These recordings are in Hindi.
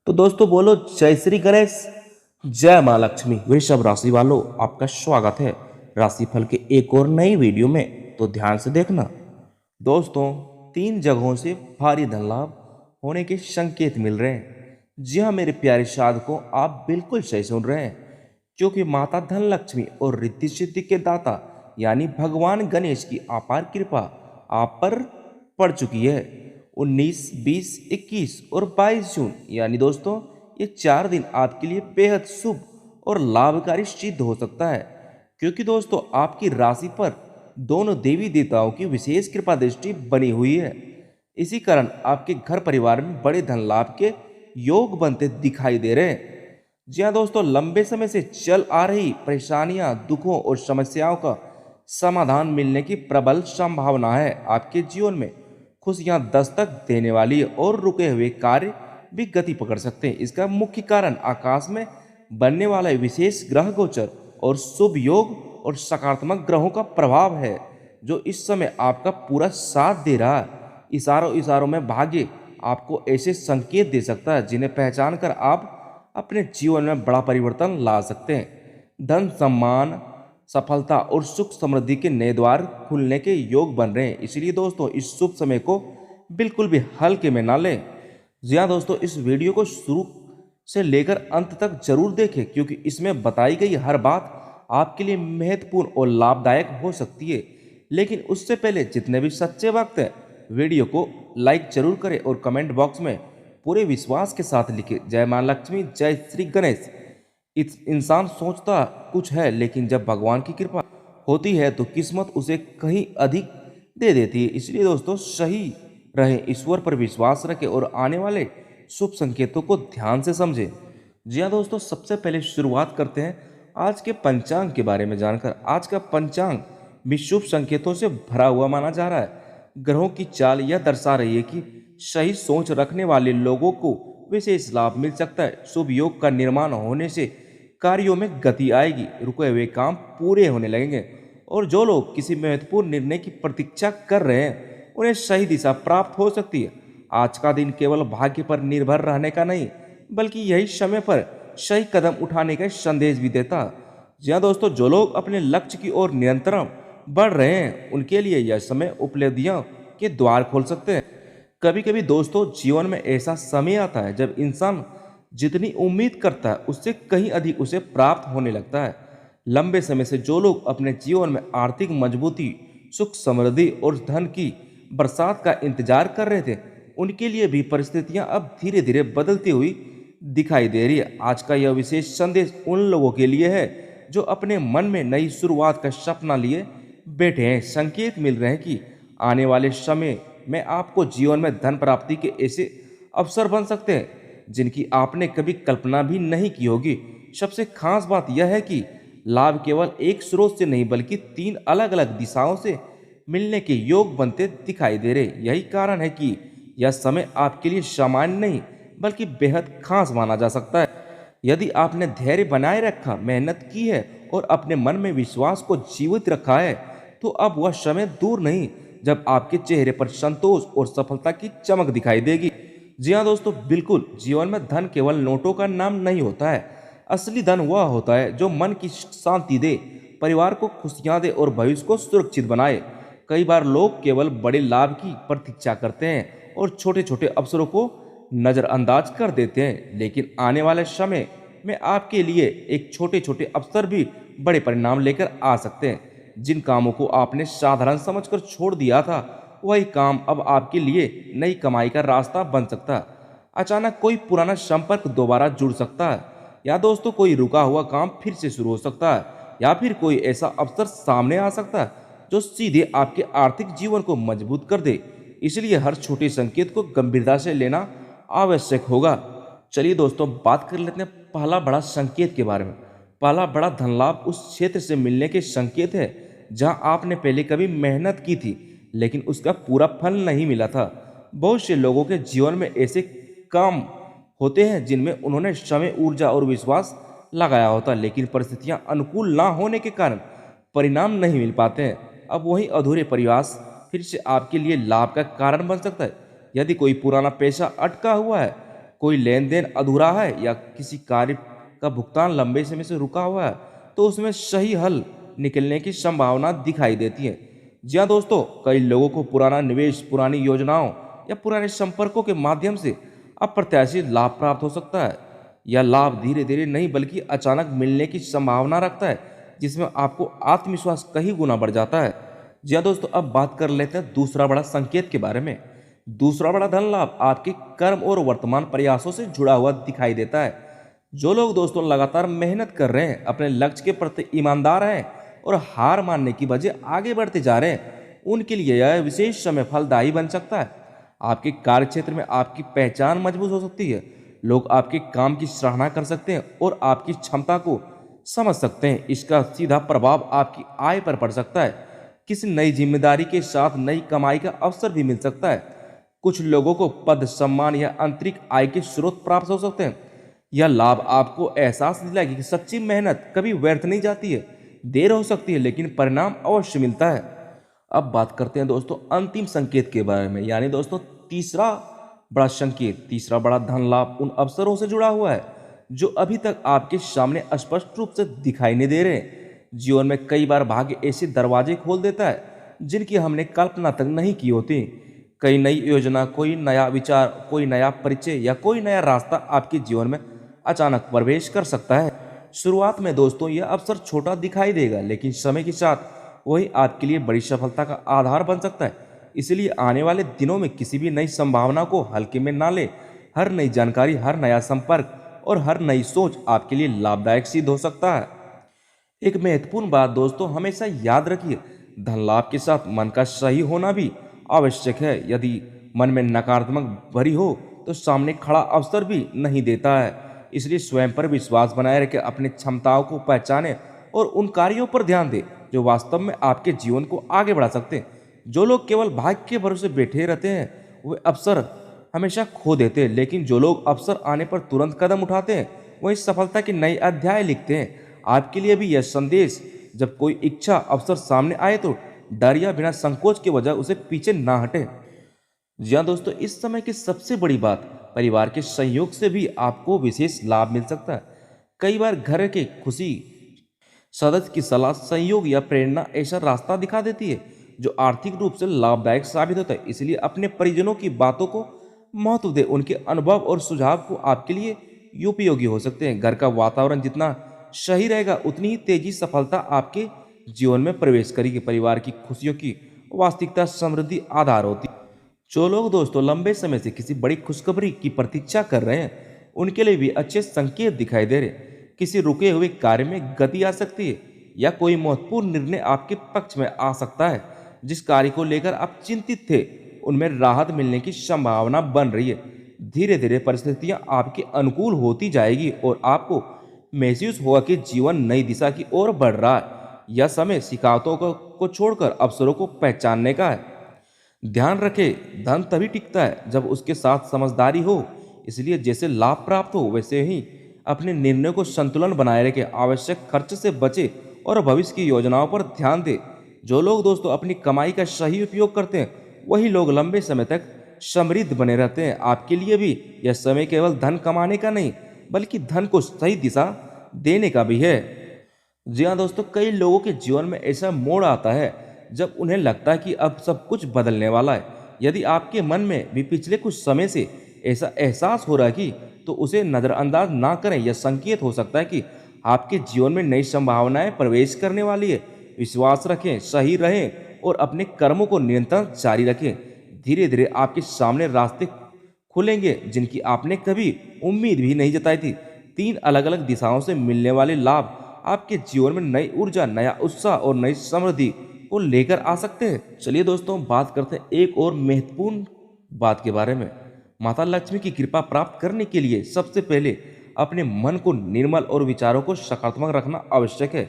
तो दोस्तों बोलो जय श्री गणेश, जय माँ लक्ष्मी। वृषभ राशि वालों, आपका स्वागत है राशिफल के एक और नई वीडियो में। तो ध्यान से देखना दोस्तों, 3 जगहों से भारी धन लाभ होने के संकेत मिल रहे हैं। जी हाँ मेरे प्यारे साधकों, आप बिल्कुल सही सुन रहे हैं, क्योंकि माता धन लक्ष्मी और रिद्धि सिद्धि के दाता यानी भगवान गणेश की अपार कृपा आप पर पड़ चुकी है। 19, 20, 21 और 22 जून यानी दोस्तों ये 4 दिन आपके लिए बेहद शुभ और लाभकारी सिद्ध हो सकता है, क्योंकि दोस्तों आपकी राशि पर दोनों देवी देवताओं की विशेष कृपा दृष्टि बनी हुई है। इसी कारण आपके घर परिवार में बड़े धन लाभ के योग बनते दिखाई दे रहे हैं। जी हाँ दोस्तों, लंबे समय से चल आ रही परेशानियां, दुखों और समस्याओं का समाधान मिलने की प्रबल संभावना है। आपके जीवन में खुशियां दस्तक देने वाली और रुके हुए कार्य भी गति पकड़ सकते हैं। इसका मुख्य कारण आकाश में बनने वाला विशेष ग्रह गोचर और शुभ योग और सकारात्मक ग्रहों का प्रभाव है, जो इस समय आपका पूरा साथ दे रहा है। इशारों इशारों में भाग्य आपको ऐसे संकेत दे सकता है जिन्हें पहचान कर आप अपने जीवन में बड़ा परिवर्तन ला सकते हैं। धन, सम्मान, सफलता और सुख समृद्धि के नए द्वार खुलने के योग बन रहे हैं। इसलिए दोस्तों इस शुभ समय को बिल्कुल भी हल्के में ना लें। जी हाँ दोस्तों, इस वीडियो को शुरू से लेकर अंत तक जरूर देखें, क्योंकि इसमें बताई गई हर बात आपके लिए महत्वपूर्ण और लाभदायक हो सकती है। लेकिन उससे पहले जितने भी सच्चे भक्त हैं, वीडियो को लाइक जरूर करें और कमेंट बॉक्स में पूरे विश्वास के साथ लिखें जय मां लक्ष्मी, जय श्री गणेश। इंसान सोचता कुछ है, लेकिन जब भगवान की कृपा होती है तो किस्मत उसे कहीं अधिक दे देती है। इसलिए दोस्तों सही रहें, ईश्वर पर विश्वास रखें और आने वाले शुभ संकेतों को ध्यान से समझें। जी हाँ दोस्तों, सबसे पहले शुरुआत करते हैं आज के पंचांग के बारे में जानकर। आज का पंचांग भी शुभ संकेतों से भरा हुआ माना जा रहा है। ग्रहों की चाल यह दर्शा रही है कि सही सोच रखने वाले लोगों को विशेष लाभ मिल सकता है। शुभ योग का निर्माण होने से कार्यों में गति आएगी, रुके हुए काम पूरे होने लगेंगे और जो लोग किसी महत्वपूर्ण निर्णय की प्रतीक्षा कर रहे हैं उन्हें सही दिशा प्राप्त हो सकती है। आज का दिन केवल भाग्य पर निर्भर रहने का नहीं, बल्कि यही समय पर सही कदम उठाने का संदेश भी देता है। जी हाँ दोस्तों, जो लोग अपने लक्ष्य की ओर निरंतर बढ़ रहे हैं उनके लिए यह समय उपलब्धियों के द्वार खोल सकते हैं। कभी कभी दोस्तों जीवन में ऐसा समय आता है जब इंसान जितनी उम्मीद करता है उससे कहीं अधिक उसे प्राप्त होने लगता है। लंबे समय से जो लोग अपने जीवन में आर्थिक मजबूती, सुख समृद्धि और धन की बरसात का इंतजार कर रहे थे, उनके लिए भी परिस्थितियां अब धीरे धीरे बदलती हुई दिखाई दे रही है। आज का यह विशेष संदेश उन लोगों के लिए है जो अपने मन में नई शुरुआत का सपना लिए बैठे हैं। संकेत मिल रहे हैं कि आने वाले समय में आपको जीवन में धन प्राप्ति के ऐसे अवसर बन सकते हैं जिनकी आपने कभी कल्पना भी नहीं की होगी। सबसे खास बात यह है कि लाभ केवल एक स्रोत से नहीं बल्कि 3 अलग अलग दिशाओं से मिलने के योग बनते दिखाई दे रहे। यही कारण है कि यह समय आपके लिए सामान्य नहीं बल्कि बेहद खास माना जा सकता है। यदि आपने धैर्य बनाए रखा, मेहनत की है और अपने मन में विश्वास को जीवित रखा है, तो अब वह समय दूर नहीं जब आपके चेहरे पर संतोष और सफलता की चमक दिखाई देगी। जी हाँ दोस्तों, बिल्कुल, जीवन में धन केवल नोटों का नाम नहीं होता है। असली धन वह होता है जो मन की शांति दे, परिवार को खुशियां दे और भविष्य को सुरक्षित बनाए। कई बार लोग केवल बड़े लाभ की प्रतीक्षा करते हैं और छोटे छोटे अवसरों को नजरअंदाज कर देते हैं, लेकिन आने वाले समय में आपके लिए एक छोटे छोटे अवसर भी बड़े परिणाम लेकर आ सकते हैं। जिन कामों को आपने साधारण समझकर छोड़ दिया था, वही काम अब आपके लिए नई कमाई का रास्ता बन सकता है। अचानक कोई पुराना संपर्क दोबारा जुड़ सकता है, या दोस्तों कोई रुका हुआ काम फिर से शुरू हो सकता है, या फिर कोई ऐसा अवसर सामने आ सकता है जो सीधे आपके आर्थिक जीवन को मजबूत कर दे। इसलिए हर छोटे संकेत को गंभीरता से लेना आवश्यक होगा। चलिए दोस्तों, बात कर लेते हैं पहला बड़ा संकेत के बारे में। पहला बड़ा धन लाभ उस क्षेत्र से मिलने के संकेत है जहां आपने पहले कभी मेहनत की थी लेकिन उसका पूरा फल नहीं मिला था। बहुत से लोगों के जीवन में ऐसे काम होते हैं जिनमें उन्होंने समय, ऊर्जा और विश्वास लगाया होता, लेकिन परिस्थितियां अनुकूल ना होने के कारण परिणाम नहीं मिल पाते हैं। अब वही अधूरे प्रयास फिर से आपके लिए लाभ का कारण बन सकता है। यदि कोई पुराना पैसा अटका हुआ है, कोई लेन देन अधूरा है या किसी कार्य का भुगतान लंबे समय से रुका हुआ है, तो उसमें सही हल निकलने की संभावना दिखाई देती है। जी हाँ दोस्तों, कई लोगों को पुराना निवेश, पुरानी योजनाओं या पुराने संपर्कों के माध्यम से अप्रत्याशित लाभ प्राप्त हो सकता है। यह लाभ धीरे धीरे नहीं बल्कि अचानक मिलने की संभावना रखता है, जिसमें आपको आत्मविश्वास कई गुना बढ़ जाता है। जी हाँ दोस्तों, अब बात कर लेते हैं दूसरा बड़ा संकेत के बारे में। दूसरा बड़ा धन लाभ आपके कर्म और वर्तमान प्रयासों से जुड़ा हुआ दिखाई देता है। जो लोग दोस्तों लगातार मेहनत कर रहे हैं, अपने लक्ष्य के प्रति ईमानदार हैं और हार मानने की बजाय आगे बढ़ते जा रहे हैं, उनके लिए यह विशेष समय फलदायी बन सकता है। आपके कार्य क्षेत्र में आपकी पहचान मजबूत हो सकती है। लोग आपके काम की सराहना कर सकते हैं और आपकी क्षमता को समझ सकते हैं। इसका सीधा प्रभाव आपकी आय पर पड़ सकता है। किसी नई जिम्मेदारी के साथ नई कमाई का अवसर भी मिल सकता है। कुछ लोगों को पद, सम्मान या आंतरिक आय के स्रोत प्राप्त हो सकते हैं। यह लाभ आपको एहसास दिलाएगी कि सच्ची मेहनत कभी व्यर्थ नहीं जाती है। देर हो सकती है लेकिन परिणाम अवश्य मिलता है। अब बात करते हैं दोस्तों अंतिम संकेत के बारे में, यानी दोस्तों तीसरा बड़ा संकेत, तीसरा बड़ा धन लाभ उन अवसरों से जुड़ा हुआ है जो अभी तक आपके सामने स्पष्ट रूप से दिखाई नहीं दे रहे। जीवन में कई बार भाग्य ऐसे दरवाजे खोल देता है जिनकी हमने कल्पना तक नहीं की होती। कई नई योजना, कोई नया विचार, कोई नया परिचय या कोई नया रास्ता आपके जीवन में अचानक प्रवेश कर सकता है। शुरुआत में दोस्तों यह अवसर छोटा दिखाई देगा, लेकिन समय के साथ वही आपके लिए बड़ी सफलता का आधार बन सकता है। इसलिए आने वाले दिनों में किसी भी नई संभावना को हल्के में ना ले। हर नई जानकारी, हर नया संपर्क और हर नई सोच आपके लिए लाभदायक सिद्ध हो सकता है। एक महत्वपूर्ण बात दोस्तों हमेशा याद रखिए, धन लाभ के साथ मन का सही होना भी आवश्यक है। यदि मन में नकारात्मक भरी हो तो सामने खड़ा अवसर भी नहीं देता है। इसलिए स्वयं पर विश्वास बनाए रखें, अपनी क्षमताओं को पहचानें और उन कार्यों पर ध्यान दें जो वास्तव में आपके जीवन को आगे बढ़ा सकते हैं। जो लोग केवल भाग्य के भरोसे बैठे रहते हैं वे अवसर हमेशा खो देते हैं, लेकिन जो लोग अवसर आने पर तुरंत कदम उठाते हैं वही सफलता के नए अध्याय लिखते हैं। आपके लिए भी यह संदेश, जब कोई इच्छा अवसर सामने आए तो डर या बिना संकोच के वजह उसे पीछे ना हटे। जी हाँ दोस्तों, इस समय की सबसे बड़ी बात, परिवार के सहयोग से भी आपको विशेष लाभ मिल सकता है। कई बार घर के खुशी सदस्य की सलाह, सहयोग या प्रेरणा ऐसा रास्ता दिखा देती है जो आर्थिक रूप से लाभदायक साबित होता है। इसलिए अपने परिजनों की बातों को महत्व दें, उनके अनुभव और सुझाव को आपके लिए उपयोगी हो सकते हैं। घर का वातावरण जितना सही रहेगा उतनी ही तेजी सफलता आपके जीवन में प्रवेश करेगी। परिवार की खुशियों की वास्तविकता समृद्धि आधार होती है। जो लोग दोस्तों लंबे समय से किसी बड़ी खुशखबरी की प्रतीक्षा कर रहे हैं उनके लिए भी अच्छे संकेत दिखाई दे रहे हैं। किसी रुके हुए कार्य में गति आ सकती है या कोई महत्वपूर्ण निर्णय आपके पक्ष में आ सकता है। जिस कार्य को लेकर आप चिंतित थे उनमें राहत मिलने की संभावना बन रही है। धीरे धीरे परिस्थितियां आपके अनुकूल होती जाएगी और आपको महसूस होगा कि जीवन नई दिशा की ओर बढ़ रहा है। यह समय शिकायतों को छोड़कर अवसरों को पहचानने का है। ध्यान रखें, धन तभी टिकता है जब उसके साथ समझदारी हो। इसलिए जैसे लाभ प्राप्त हो वैसे ही अपने निर्णय को संतुलन बनाए रखें। आवश्यक खर्च से बचे और भविष्य की योजनाओं पर ध्यान दें। जो लोग दोस्तों अपनी कमाई का सही उपयोग करते हैं वही लोग लंबे समय तक समृद्ध बने रहते हैं। आपके लिए भी यह समय केवल धन कमाने का नहीं बल्कि धन को सही दिशा देने का भी है। जी हाँ दोस्तों, कई लोगों के जीवन में ऐसा मोड़ आता है जब उन्हें लगता है कि अब सब कुछ बदलने वाला है। यदि आपके मन में भी पिछले कुछ समय से ऐसा एहसास हो रहा है कि तो उसे नज़रअंदाज ना करें। यह संकेत हो सकता है कि आपके जीवन में नई संभावनाएं प्रवेश करने वाली है। विश्वास रखें, सही रहें और अपने कर्मों को निरंतर जारी रखें। धीरे धीरे आपके सामने रास्ते खुलेंगे जिनकी आपने कभी उम्मीद भी नहीं जताई थी। 3 अलग अलग दिशाओं से मिलने वाले लाभ आपके जीवन में नई ऊर्जा, नया उत्साह और नई समृद्धि को लेकर आ सकते हैं। चलिए दोस्तों, बात करते हैं एक और महत्वपूर्ण बात के बारे में। माता लक्ष्मी की कृपा प्राप्त करने के लिए सबसे पहले अपने मन को निर्मल और विचारों को सकारात्मक रखना आवश्यक है।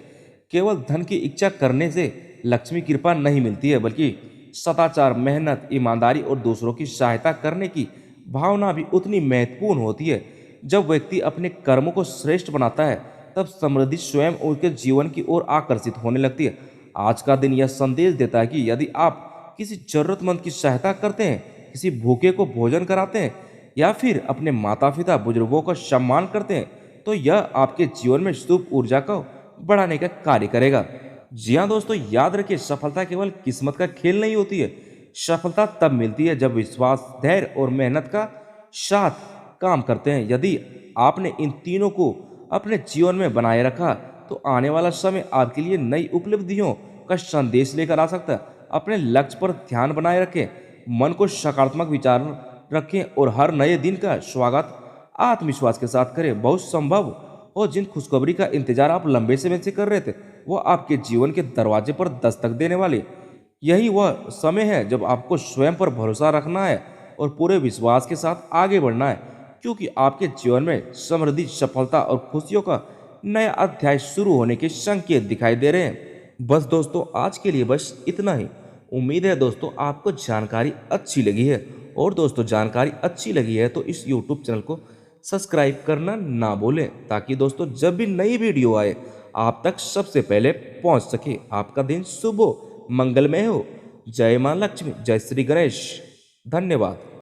केवल धन की इच्छा करने से लक्ष्मी कृपा नहीं मिलती है, बल्कि सदाचार, मेहनत, ईमानदारी और दूसरों की सहायता करने की भावना भी उतनी महत्वपूर्ण होती है। जब व्यक्ति अपने कर्मों को श्रेष्ठ बनाता है तब समृद्धि स्वयं उनके जीवन की ओर आकर्षित होने लगती है। आज का दिन यह संदेश देता है कि यदि आप किसी जरूरतमंद की सहायता करते हैं, किसी भूखे को भोजन कराते हैं या फिर अपने माता पिता बुजुर्गों का सम्मान करते हैं तो यह आपके जीवन में शुभ ऊर्जा को बढ़ाने का कार्य करेगा। जी हाँ दोस्तों, याद रखिए सफलता केवल किस्मत का खेल नहीं होती है। सफलता तब मिलती है जब विश्वास, धैर्य और मेहनत का साथ काम करते हैं। यदि आपने इन तीनों को अपने जीवन में बनाए रखा तो आने वाला समय आपके लिए नई उपलब्धियों का संदेश लेकर आ सकता है। अपने लक्ष्य पर ध्यान बनाए रखें, मन को सकारात्मक विचार रखें और हर नए दिन का स्वागत आत्मविश्वास के साथ करें। बहुत संभव हो जिन खुशखबरी का इंतजार आप लंबे समय से कर रहे थे वो आपके जीवन के दरवाजे पर दस्तक देने वाली। यही वह समय है जब आपको स्वयं पर भरोसा रखना है और पूरे विश्वास के साथ आगे बढ़ना है, क्योंकि आपके जीवन में समृद्धि, सफलता और खुशियों का नया अध्याय शुरू होने के संकेत दिखाई दे रहे हैं। बस दोस्तों, आज के लिए बस इतना ही। उम्मीद है दोस्तों आपको जानकारी अच्छी लगी है, और दोस्तों जानकारी अच्छी लगी है तो इस YouTube चैनल को सब्सक्राइब करना ना भूलें, ताकि दोस्तों जब भी नई वीडियो आए आप तक सबसे पहले पहुंच सके। आपका दिन शुभ हो, मंगलमय हो। जय मां लक्ष्मी, जय श्री गणेश। धन्यवाद।